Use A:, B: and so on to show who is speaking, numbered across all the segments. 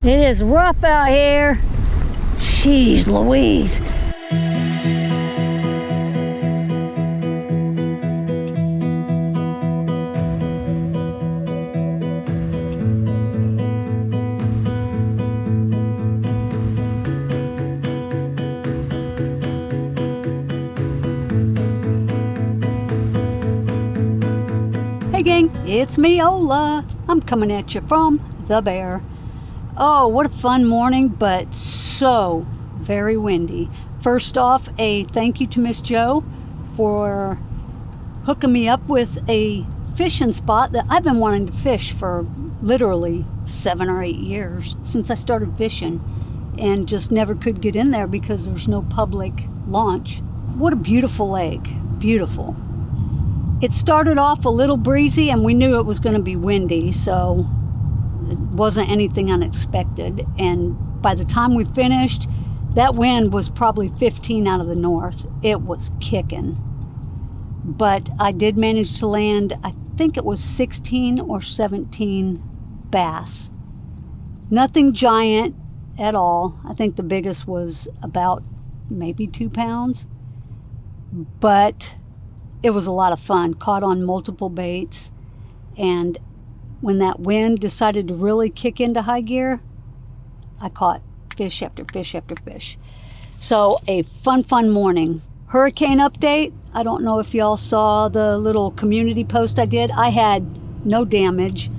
A: It is rough out here. Jeez Louise. Hey gang, it's me, Ola. I'm coming at you from the Bear. Oh, what a fun morning, but so very windy. First off, a thank you to Miss Jo for hooking me up with a fishing spot that I've been wanting to fish for literally 7 or 8 years since I started fishing, and just never could get in there because there's no public launch. What a beautiful lake, beautiful. It started off a little breezy and we knew it was going to be windy, so it wasn't anything unexpected. And by the time we finished, that wind was probably 15 out of the north. It was kicking. But I did manage to land, I think it was 16 or 17 bass. Nothing giant at all. I think the biggest was about maybe 2 pounds. But it was a lot of fun. Caught on multiple baits. And when that wind decided to really kick into high gear, I caught fish after fish after fish. So a fun morning. Hurricane update. I don't know if y'all saw the little community post I did. I had no damage.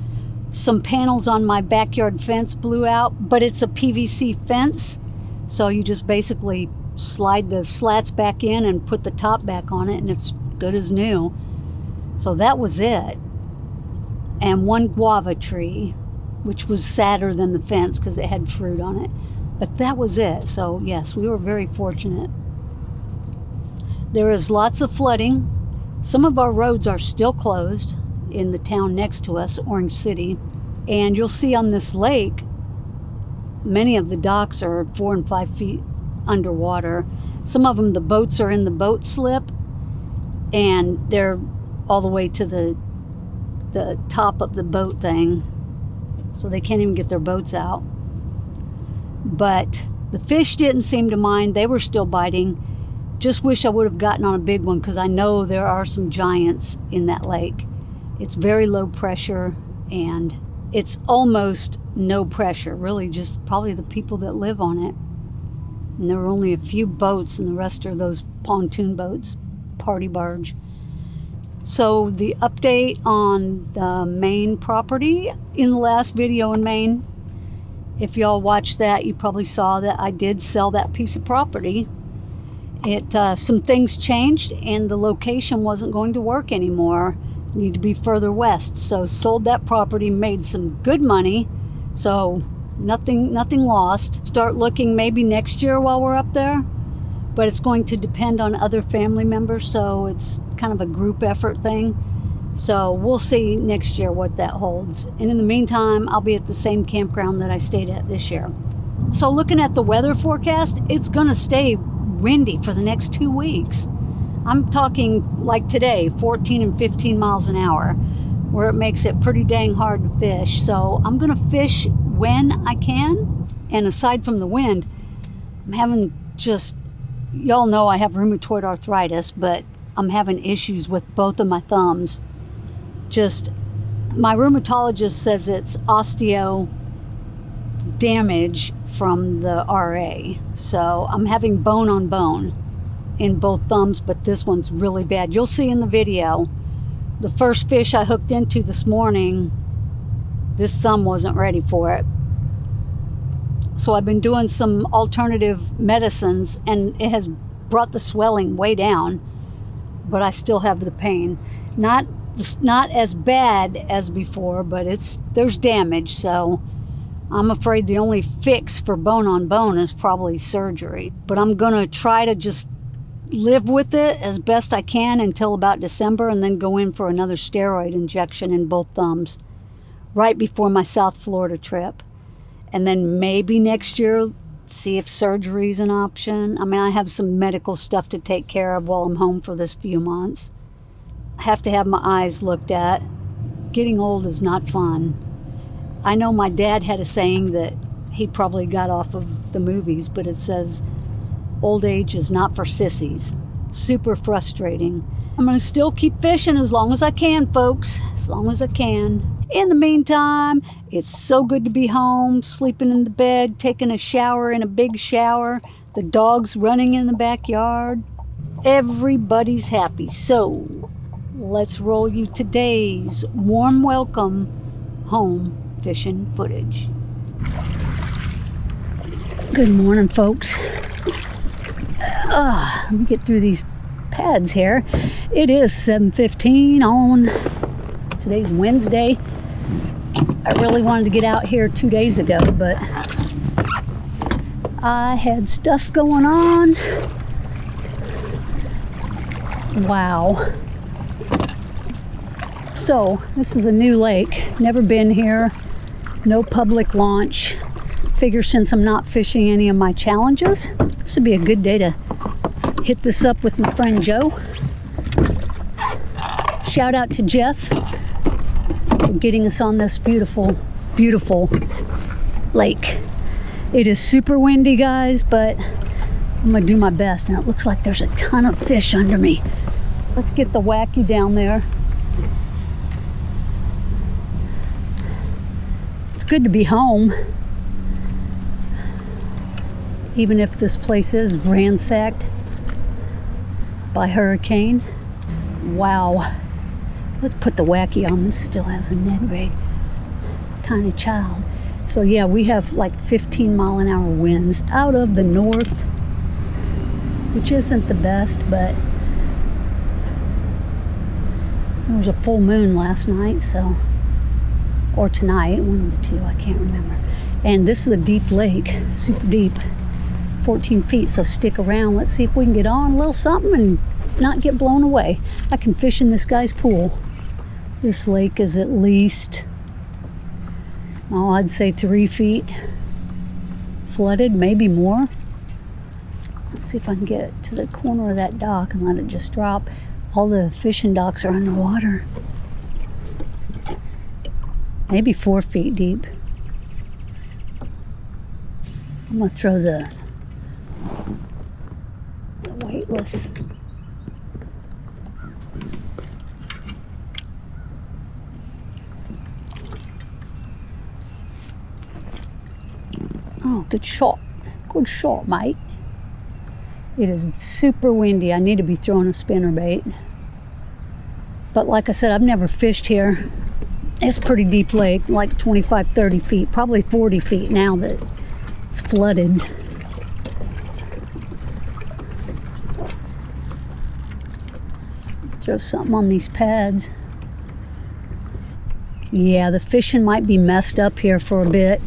A: Some panels on my backyard fence blew out, but it's a PVC fence. So you just basically slide the slats back in and put the top back on it, and it's good as new. So that was it. And one guava tree, which was sadder than the fence because it had fruit on it. But that was it. So yes, we were very fortunate. There is lots of flooding. Some of our roads are still closed in the town next to us, Orange City. And you'll see on this lake, many of the docks are 4 and 5 feet underwater. Some of them, the boats are in the boat slip, and they're all the way to the top of the boat thing, so they can't even get their boats out. But the fish didn't seem to mind. They were still biting. Just wish I would have gotten on a big one, because I know there are some giants in that lake. It's very low pressure, and it's almost no pressure, really just probably the people that live on it. And there were only a few boats, and the rest are those pontoon boats, party barge. So the update on the Maine property in the last video in Maine, if y'all watched that, you probably saw that I did sell that piece of property. Some things changed and the location wasn't going to work anymore. Need to be further west. So sold that property, made some good money. So nothing lost. Start looking maybe next year while we're up there. But it's going to depend on other family members, so it's kind of a group effort thing. So we'll see next year what that holds. And in the meantime, I'll be at the same campground that I stayed at this year. So looking at the weather forecast, it's going to stay windy for the next 2 weeks. I'm talking like today, 14 and 15 miles an hour, where it makes it pretty dang hard to fish. So I'm going to fish when I can. And aside from the wind, I'm having just... Y'all know I have rheumatoid arthritis, but I'm having issues with both of my thumbs. Just, my rheumatologist says it's osteo damage from the RA. So I'm having bone on bone in both thumbs, but this one's really bad. You'll see in the video, the first fish I hooked into this morning, this thumb wasn't ready for it. So I've been doing some alternative medicines, and it has brought the swelling way down, but I still have the pain. Not as bad as before, but there's damage. So I'm afraid the only fix for bone on bone is probably surgery. But I'm going to try to just live with it as best I can until about December, and then go in for another steroid injection in both thumbs right before my South Florida trip. And then maybe next year, see if surgery is an option. I mean, I have some medical stuff to take care of while I'm home for this few months. I have to have my eyes looked at. Getting old is not fun. I know my dad had a saying that he probably got off of the movies, but it says, "Old age is not for sissies." Super frustrating. I'm gonna still keep fishing as long as I can, folks, as long as I can. In the meantime, it's so good to be home, sleeping in the bed, taking a shower in a big shower, the dogs running in the backyard. Everybody's happy. So let's roll you today's warm welcome home fishing footage. Good morning, folks. Let me get through these pads here. It is 7:15 on today's Wednesday. I really wanted to get out here 2 days ago, but I had stuff going on. Wow. So this is a new lake, never been here, no public launch. Figure since I'm not fishing any of my challenges, this would be a good day to hit this up with my friend Joe. Shout out to Jeff for getting us on this beautiful, beautiful lake. It is super windy, guys, but I'm gonna do my best, and it looks like there's a ton of fish under me. Let's get the wacky down there. It's good to be home, even if this place is ransacked by hurricane. Wow. Let's put the wacky on. This still has a Ned rig. Tiny child. So yeah, we have like 15-mile-an-hour winds out of the north, which isn't the best, but there was a full moon last night, so, or tonight, one of the two, I can't remember. And this is a deep lake, super deep, 14 feet, so stick around. Let's see if we can get on a little something and not get blown away. I can fish in this guy's pool. This lake is at least, oh, I'd say 3 feet flooded, maybe more. Let's see if I can get to the corner of that dock and let it just drop. All the fishing docks are underwater. Maybe 4 feet deep. I'm gonna throw the weightless. Oh, good shot. Good shot, mate. It is super windy. I need to be throwing a spinnerbait. But like I said, I've never fished here. It's a pretty deep lake, like 25, 30 feet, probably 40 feet now that it's flooded. Throw something on these pads. Yeah, the fishing might be messed up here for a bit.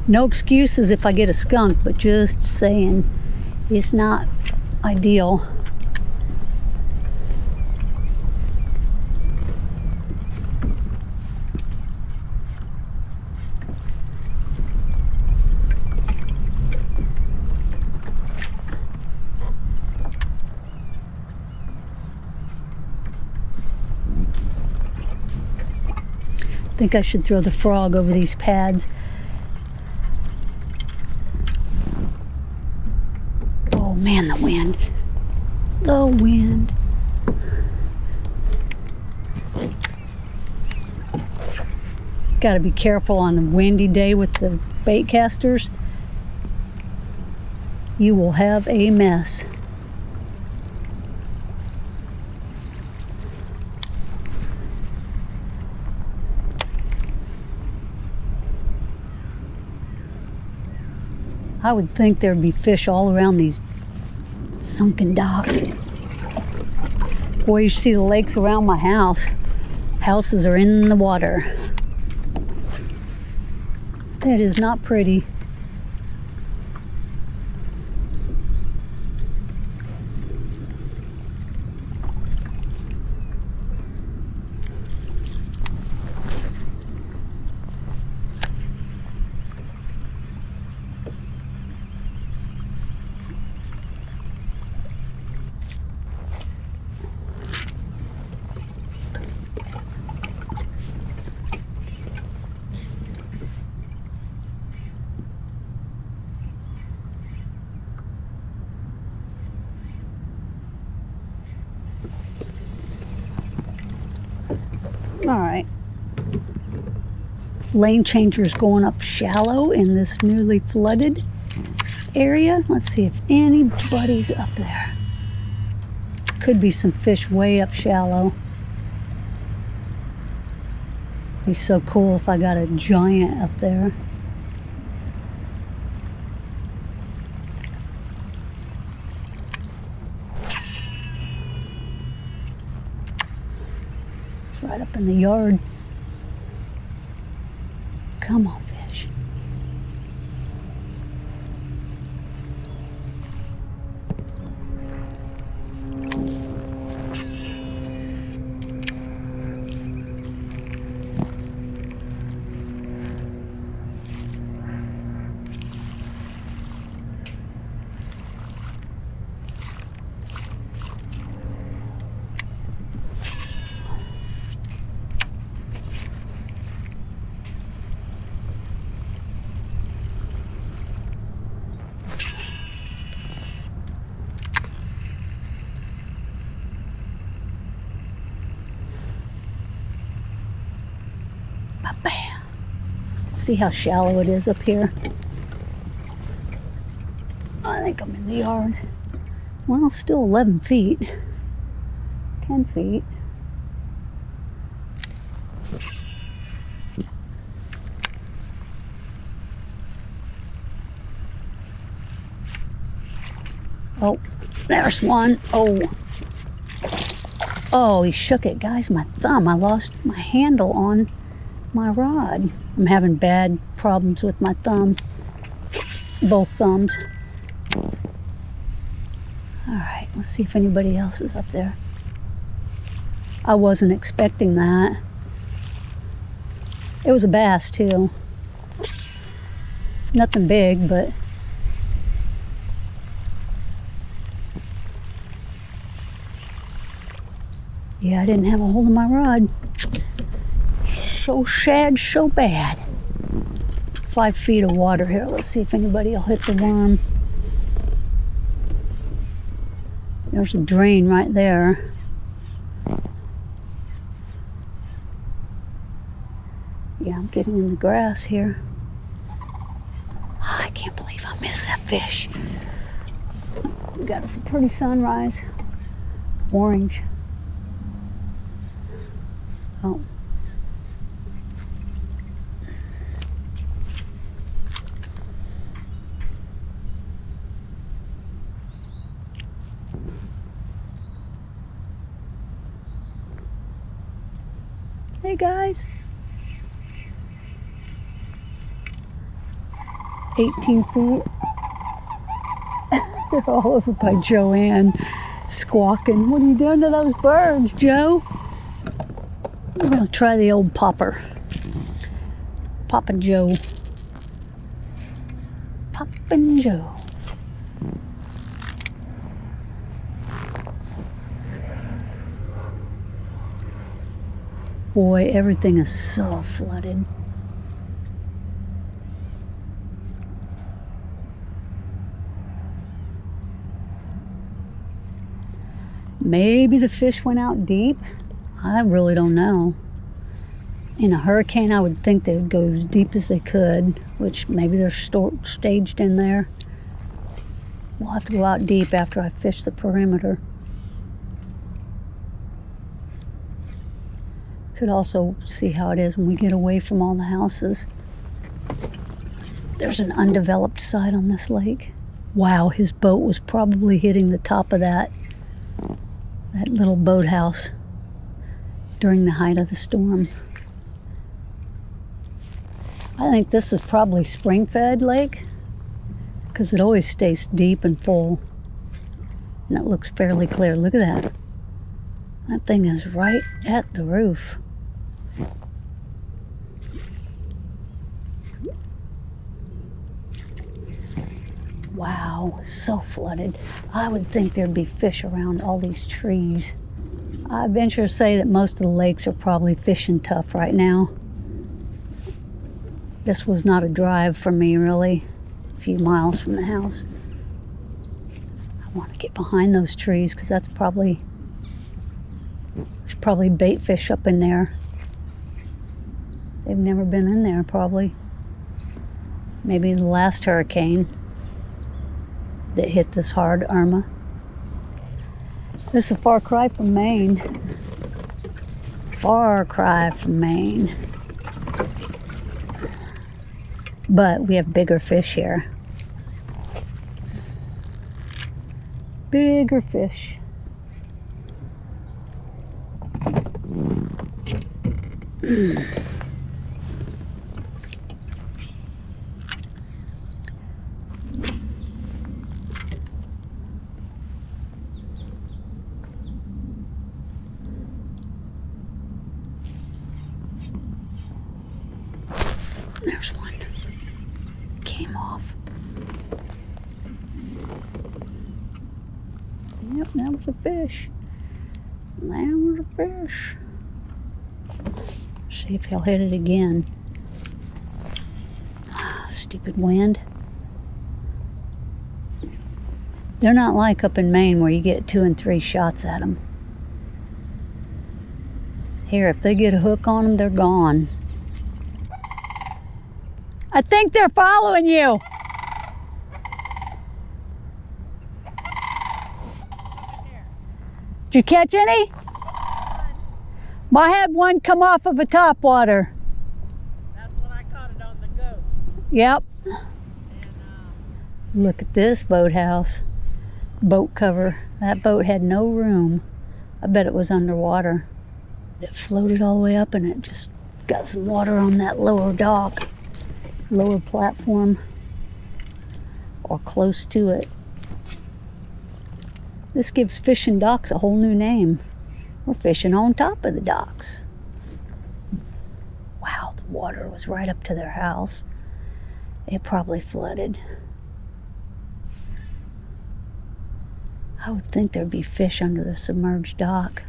A: No excuses if I get a skunk, but just saying, it's not ideal. I think I should throw the frog over these pads. Oh man, the wind. The wind. Got to be careful on a windy day with the bait casters. You will have a mess. I would think there'd be fish all around these sunken docks. Boy, you see the lakes around my house. Houses are in the water. That is not pretty. All right. Lane changer's going up shallow in this newly flooded area. Let's see if anybody's up there. Could be some fish way up shallow. Be so cool if I got a giant up there. It's right up in the yard. Come on, fish. Bam. See how shallow it is up here? I think I'm in the yard. Well, still 11 feet. 10 feet. Oh, there's one. Oh, he shook it, guys. My thumb. I lost my handle on my rod. I'm having bad problems with my thumb. Both thumbs. Alright, let's see if anybody else is up there. I wasn't expecting that. It was a bass too. Nothing big, but yeah, I didn't have a hold of my rod. So sad, so bad. 5 feet of water here. Let's see if anybody will hit the worm. There's a drain right there. Yeah, I'm getting in the grass here. I can't believe I missed that fish. We got us a pretty sunrise. Orange. Oh. Hey guys. 18 feet. They're all over by Joanne, squawking. What are you doing to those birds, Joe? We're gonna try the old popper. Papa Joe. Poppin' Joe. Boy, everything is so flooded. Maybe the fish went out deep. I really don't know. In a hurricane, I would think they would go as deep as they could, which maybe they're staged in there. We'll have to go out deep after I fish the perimeter. Could also see how it is when we get away from all the houses. There's an undeveloped side on this lake. Wow, his boat was probably hitting the top of that little boathouse during the height of the storm. I think this is probably spring-fed lake because it always stays deep and full. And it looks fairly clear. Look at that. That thing is right at the roof. Wow, so flooded. I would think there'd be fish around all these trees. I venture to say that most of the lakes are probably fishing tough right now. This was not a drive for me, really. A few miles from the house. I want to get behind those trees because that's there's probably bait fish up in there. They've never been in there, probably. Maybe the last hurricane that hit this hard, Irma. This is a far cry from Maine. Far cry from Maine. But we have bigger fish here. Bigger fish. There's one. Came off. Yep, that was a fish. That was a fish. See if he'll hit it again. Stupid wind. They're not like up in Maine where you get 2 and 3 shots at them. Here, if they get a hook on them, they're gone. I think they're following you. Did you catch any? I had one come off of a topwater.
B: That's when I caught it on the go.
A: Yep.
B: And,
A: Look at this boathouse. Boat cover. That boat had no room. I bet it was underwater. It floated all the way up and it just got some water on that lower dock. Lower platform. Or close to it. This gives fishing docks a whole new name. We're fishing on top of the docks. Wow, the water was right up to their house. It probably flooded. I would think there'd be fish under the submerged dock.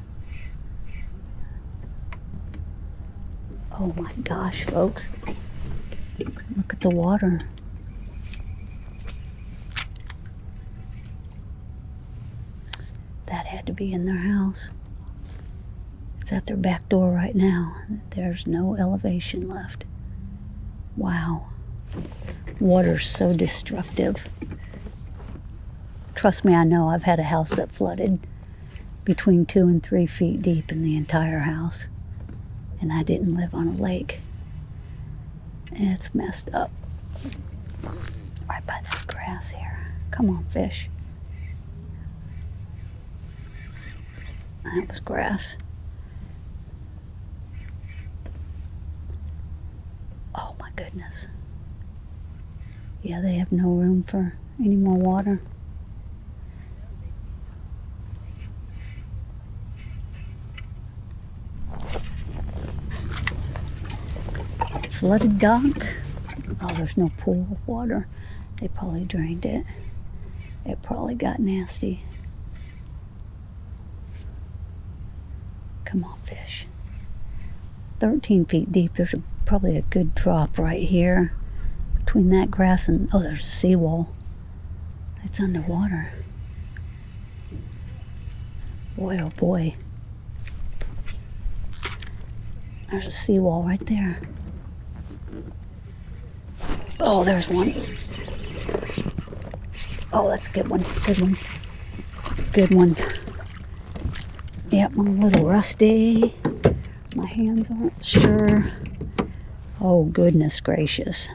A: Oh my gosh, folks. Look at the water. That had to be in their house. It's at their back door right now. There's no elevation left. Wow. Water's so destructive. Trust me, I know. I've had a house that flooded between 2 and 3 feet deep in the entire house. And I didn't live on a lake. It's messed up. Right by this grass here. Come on, fish. That was grass. Oh my goodness. Yeah, they have no room for any more water. Flooded dock. Oh, there's no pool of water. They probably drained it. It probably got nasty. Come on, fish. 13 feet deep. There's probably a good drop right here between that grass and, oh, there's a seawall. It's underwater. Boy, oh boy. There's a seawall right there. Oh, there's one. Oh, that's a good one. Good one. Good one. Yep, I'm a little rusty. My hands aren't sure. Oh, goodness gracious.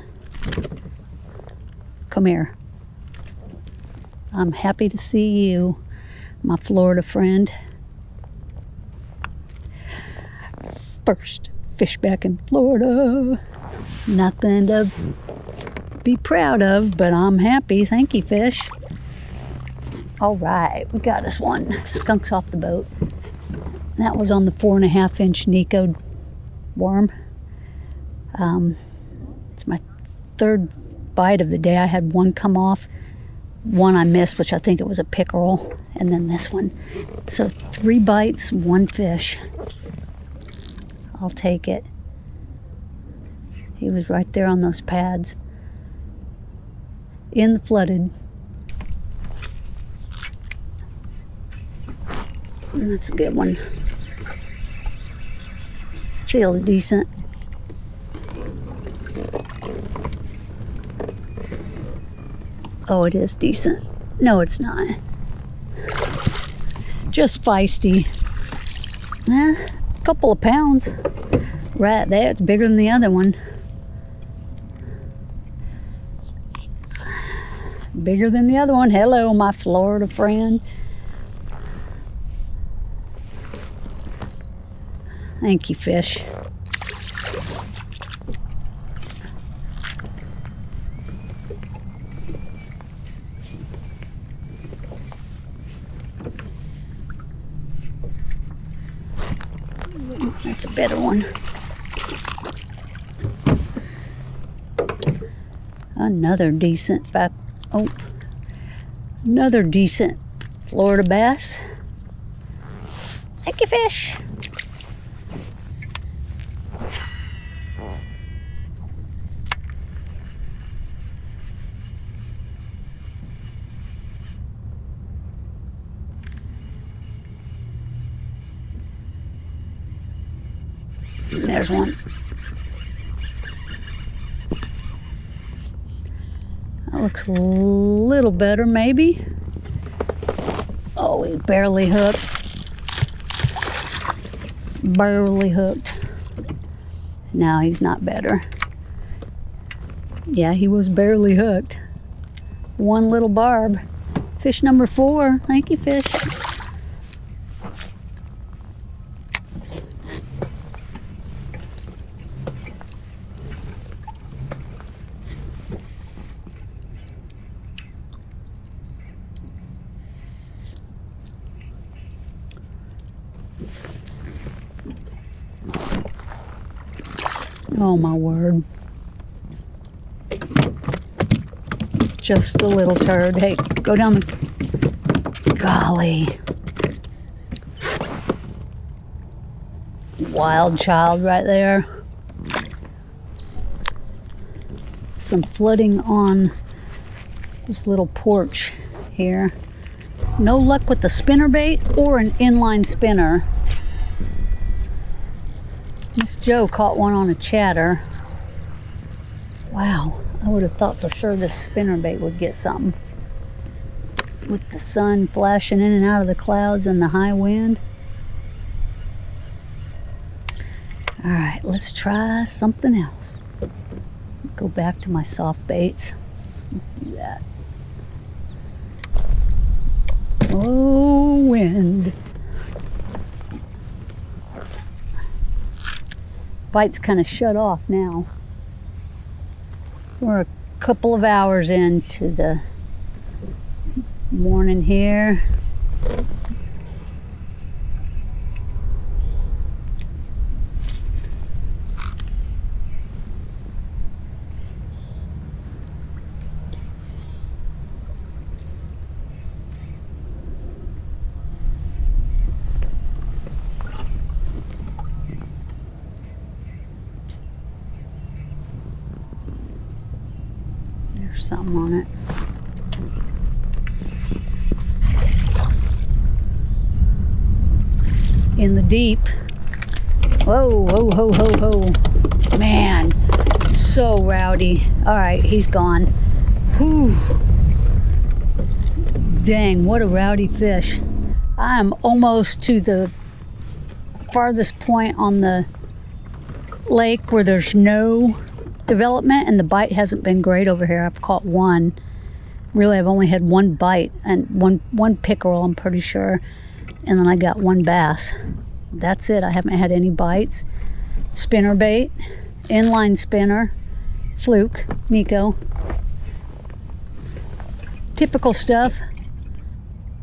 A: Come here. I'm happy to see you, my Florida friend. First fish back in Florida. Nothing to be proud of, but I'm happy. Thank you, fish. All right, we got us one. Skunks off the boat. That was on the 4.5-inch Nico worm. It's my third bite of the day. I had one come off. One I missed, which I think it was a pickerel. And then this one. So 3 bites, 1 fish. I'll take it. He was right there on those pads. In the flooded. That's a good one. Feels decent. Oh, it is decent. No, it's not. Just feisty. A couple of pounds. Right there, it's bigger than the other one. Bigger than the other one. Hello, my Florida friend. Thank you, fish. That's a better one. Another decent another decent Florida bass. Thank you, fish. There's one. That looks a little better, maybe. Oh, he's barely hooked. Barely hooked. No, he's not better. Yeah, he was barely hooked. One little barb. Fish number 4. Thank you, fish. Oh my word. Just a little turd. Hey, go down the... Golly. Wild child right there. Some flooding on this little porch here. No luck with the spinnerbait or an inline spinner. Miss Joe caught one on a chatter. Wow, I would have thought for sure this spinnerbait would get something. With the sun flashing in and out of the clouds and the high wind. All right, let's try something else. Go back to my soft baits. Let's do that. Oh, wind. Bite's kind of shut off now. We're a couple of hours into the morning here. Something on it. In the deep. Whoa, ho, ho, ho, ho. Man, so rowdy. All right, he's gone. Whew. Dang, what a rowdy fish. I'm almost to the farthest point on the lake where there's no development, and the bite hasn't been great over here. I've caught one. Really, I've only had one bite and one pickerel, I'm pretty sure, and then I got one bass. That's it. I haven't had any bites. Spinner bait, inline spinner, fluke, Nico. Typical stuff.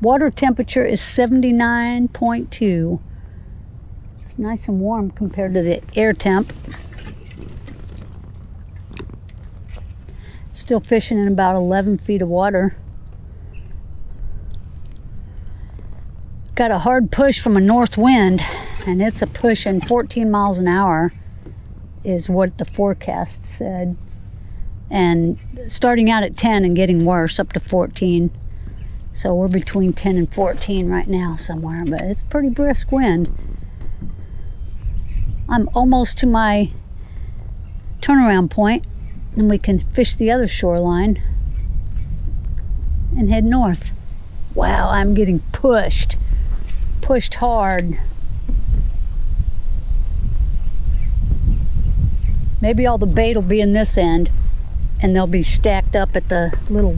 A: Water temperature is 79.2. It's nice and warm compared to the air temp. Still fishing in about 11 feet of water. Got a hard push from a north wind, and it's a pushing 14 miles an hour is what the forecast said. And starting out at 10 and getting worse up to 14. So we're between 10 and 14 right now somewhere, but it's pretty brisk wind. I'm almost to my turnaround point, and we can fish the other shoreline. and head north. Wow, I'm getting pushed hard. Maybe all the bait will be in this end and they'll be stacked up at the little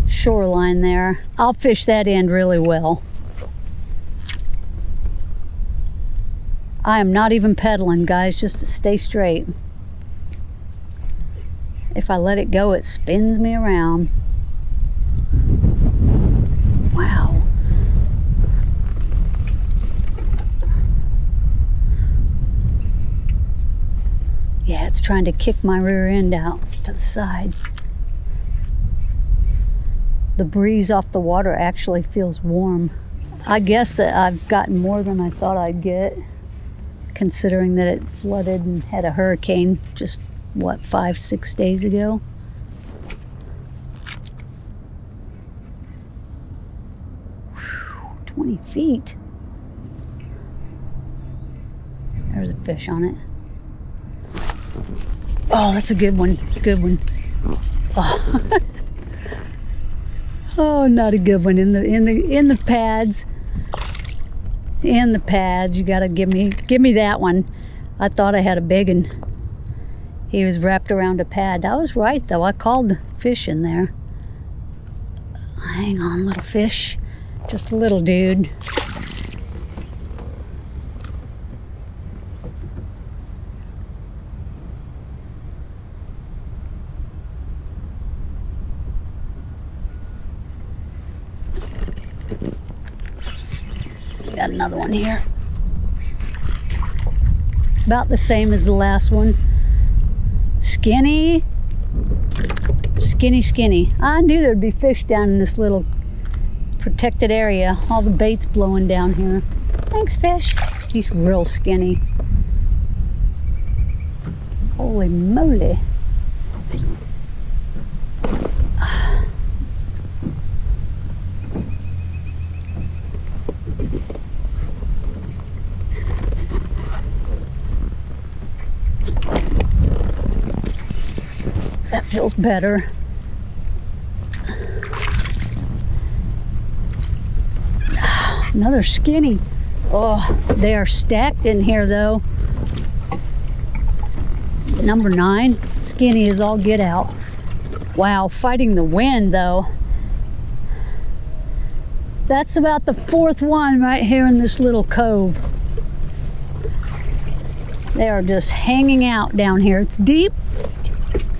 A: shoreline there. I'll fish that end really well. I am not even pedaling, guys, just to stay straight. If I let it go, it spins me around. Wow. Yeah, it's trying to kick my rear end out to the side. The breeze off the water actually feels warm. I guess that I've gotten more than I thought I'd get, considering that it flooded and had a hurricane just, what, 5-6 days ago? Whew, 20 feet. There's a fish on it. Oh, that's a good one. Good one. Oh, oh, not a good one. In the pads. In the pads, you gotta give me that one. I thought I had a big one. He was wrapped around a pad. I was right though. I called the fish in there. Hang on, little fish. Just a little dude. Got another one here. About the same as the last one. Skinny. Skinny, skinny. I knew there'd be fish down in this little protected area. All the bait's blowing down here. Thanks, fish. He's real skinny. Holy moly. That feels better. Another skinny. Oh, they are stacked in here though. Number 9, skinny as all get out. Wow, fighting the wind though. That's about the 4th one right here in this little cove. They are just hanging out down here. It's deep.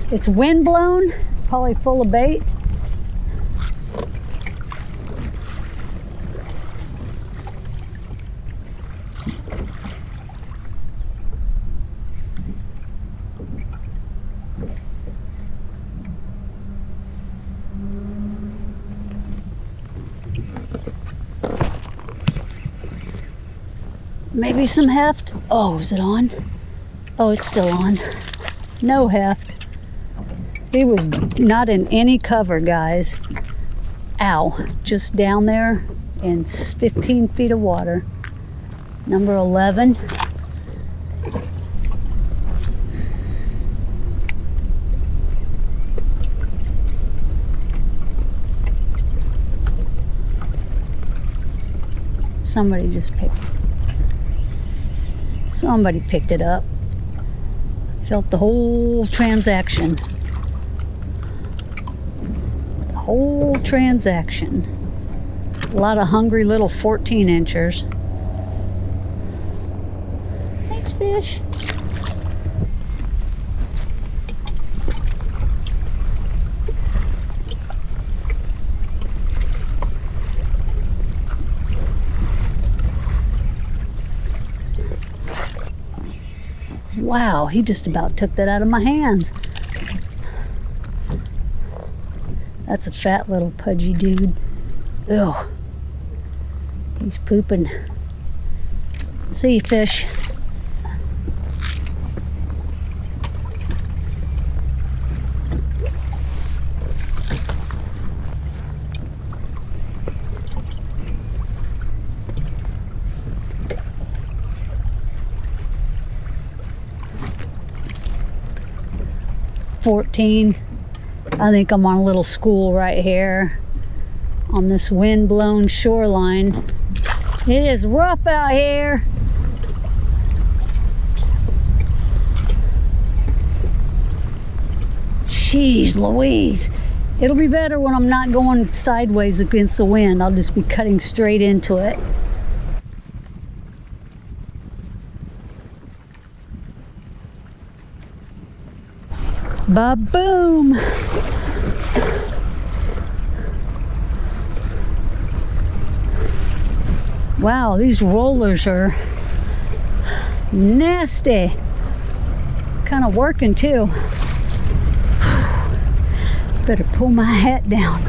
A: It's wind blown. It's probably full of bait. Maybe some heft. Oh, is it on? Oh, it's still on. No heft. He was not in any cover, guys. Ow. Just down there in 15 feet of water. Number 11. Somebody picked it up. Felt the whole transaction. The whole transaction. A lot of hungry little 14-inchers. Thanks, fish. Wow, he just about took that out of my hands. That's a fat little pudgy dude. Ugh. He's pooping. See you, fish. $14. I think I'm on a little school right here on this wind-blown shoreline. It is rough out here. Jeez Louise. It'll be better when I'm not going sideways against the wind. I'll just be cutting straight into it. Ba-boom! Wow, these rollers are nasty. Kind of working too. Better pull my hat down.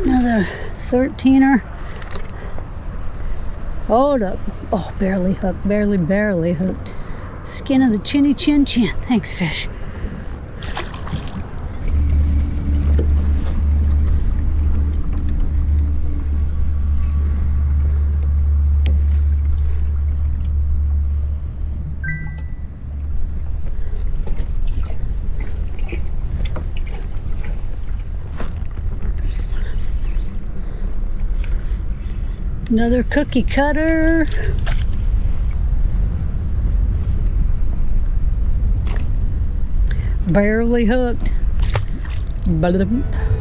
A: Another 13er. Hold up. Oh, barely hooked. Barely hooked. Skin of the chinny chin chin. Thanks, fish. Another cookie cutter. Barely hooked. Blump.